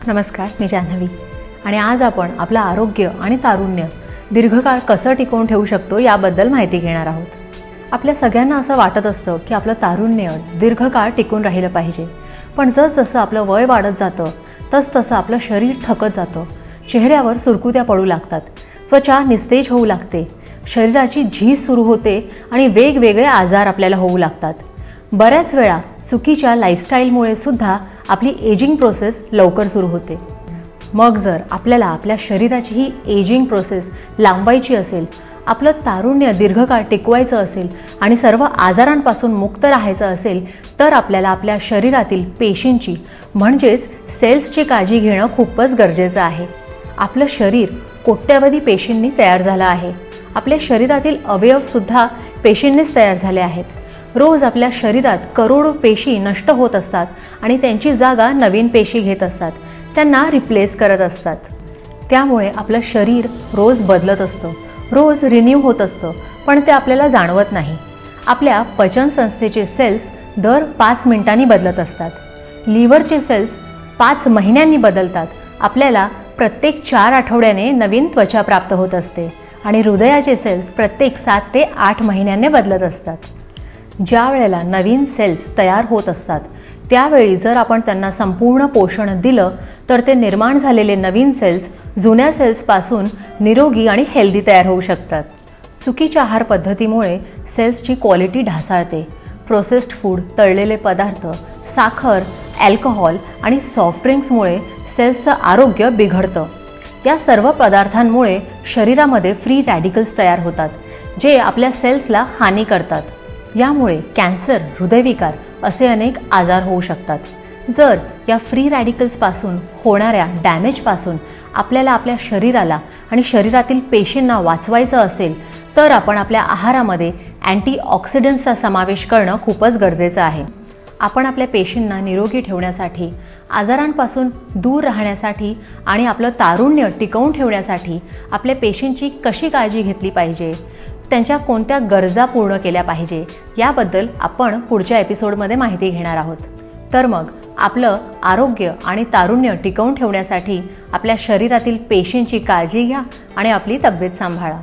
नमस्कार, मी जान्हवी आणि आज आपण आपलं आरोग्य आणि तारुण्य दीर्घकाळ कसं टिकवून ठेवू शकतो याबद्दल माहिती घेणार आहोत। आपल्या सगळ्यांना असं वाटत असतं की आपलं तारुण्य दीर्घकाळ टिकून राहिलं पाहिजे, पण जसं आपलं वय वाढत जातं तसं आपलं शरीर थकत जातं, चेहऱ्यावर सुरकुत्या पडू लागतात, त्वचा निस्तेज होऊ लागते, शरीराची झीज सुरू होते आणि वेगवेगळे आजार आपल्याला होऊ लागतात। बऱ्याच वेळा चुकीच्या लाईफस्टाईलमुळे सुद्धा आपली एजिंग प्रोसेस लवकर सुरू होते। मग जर आपल्याला आपल्या शरीराची ही एजिंग प्रोसेस लांबवायची असेल, आपलं तारुण्य दीर्घकाळ टिकवायचं असेल आणि सर्व आजारांपासून मुक्त राहायचं असेल, तर आपल्याला आपल्या शरीरातील पेशींची म्हणजेच सेल्सची काळजी घेणं खूपच गरजेचं आहे। आपलं शरीर कोट्यावधी पेशींनी तयार झालं आहे। आपल्या शरीरातील अवयवसुद्धा पेशींनीच तयार झाले आहेत। रोज आपल्या शरीरात करोडो पेशी नष्ट होत असतात आणि त्यांची जागा नवीन पेशी घेत असतात, त्यांना रिप्लेस करत असतात। त्यामुळे आपलं शरीर रोज बदलत असतं, रोज रिन्यू होत असतं, पण ते आपल्याला जाणवत नाही। आपल्या पचन संस्थेचे सेल्स दर 5 मिनिटांनी बदलत असतात, लिव्हरचे सेल्स 5 महिन्यांनी बदलतात, आपल्याला प्रत्येक 4 आठवड्याने नवीन त्वचा प्राप्त होत असते आणि हृदयाचे सेल्स प्रत्येक 7 ते 8 महिन्यांनी बदलत असतात। ज्या वेळेला नवीन सेल्स तयार होत असतात त्यावेळी जर आपण त्यांना संपूर्ण पोषण दिलं तर ते निर्माण झालेले नवीन सेल्स जुन्या सेल्सपासून निरोगी आणि हेल्दी तयार होऊ शकतात। चुकीच्या आहार पद्धतीमुळे सेल्सची क्वालिटी ढासळते। प्रोसेस्ड फूड, तळलेले पदार्थ, साखर, अल्कोहोल आणि सॉफ्ट ड्रिंक्समुळे सेल्सचं आरोग्य बिघडतं। या सर्व पदार्थांमुळे शरीरामध्ये फ्री रॅडिकल्स तयार होतात, जे आपल्या सेल्सला हानी करतात। यामुळे कॅन्सर, हृदयविकार असे अनेक आजार होऊ शकतात। जर या फ्री रॅडिकल्सपासून होणाऱ्या डॅमेजपासून आपल्याला आपल्या शरीराला आणि शरीरातील पेशींना वाचवायचं असेल, तर आपण आपल्या आहारामध्ये अँटीऑक्सिडंट्सचा समावेश करणं खूपच गरजेचं आहे। आपण आपल्या पेशींना निरोगी ठेवण्यासाठी, आजारांपासून दूर राहण्यासाठी आणि आपलं तारुण्य टिकवून ठेवण्यासाठी आपल्या पेशींची कशी काळजी घेतली पाहिजे, त्यांच्या कोणत्या गरजा पूर्ण केल्या पाहिजे, याबद्दल आपण पुढच्या एपिसोडमध्ये माहिती घेणार आहोत। तर मग आपलं आरोग्य आणि तारुण्य टिकवून ठेवण्यासाठी आपल्या शरीरातील पेशींची काळजी घ्या आणि आपली तब्येत सांभाळा।